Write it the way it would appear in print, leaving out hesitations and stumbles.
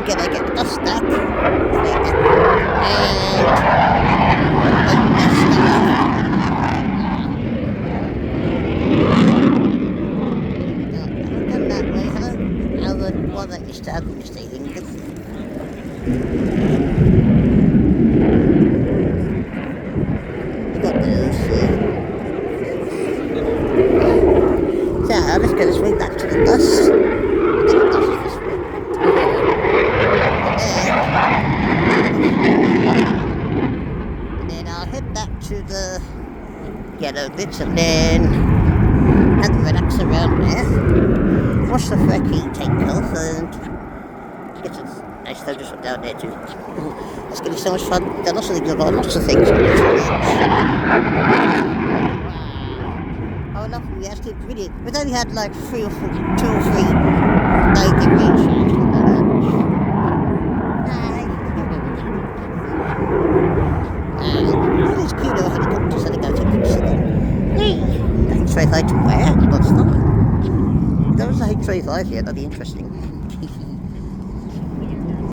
get the dust stack. And done that way, hello. Alan, what that used to have Mr. Hingle. Got those. So let's go this way back to the bus. The bus is this way. And then I'll head back to the yellow bits and then have a relax around there. Watch the Frekkie take off and get some nice photos from down there too. It's going to be so much fun. There are lots of things, I've got lots of things. Oh, lovely, we actually really, we've only had like 2 or 3 big rain showers. Hi. These cute little helicopters that are going to see them. Hey, thanks very much to where? What's that? There was a H35 here, that'd be interesting.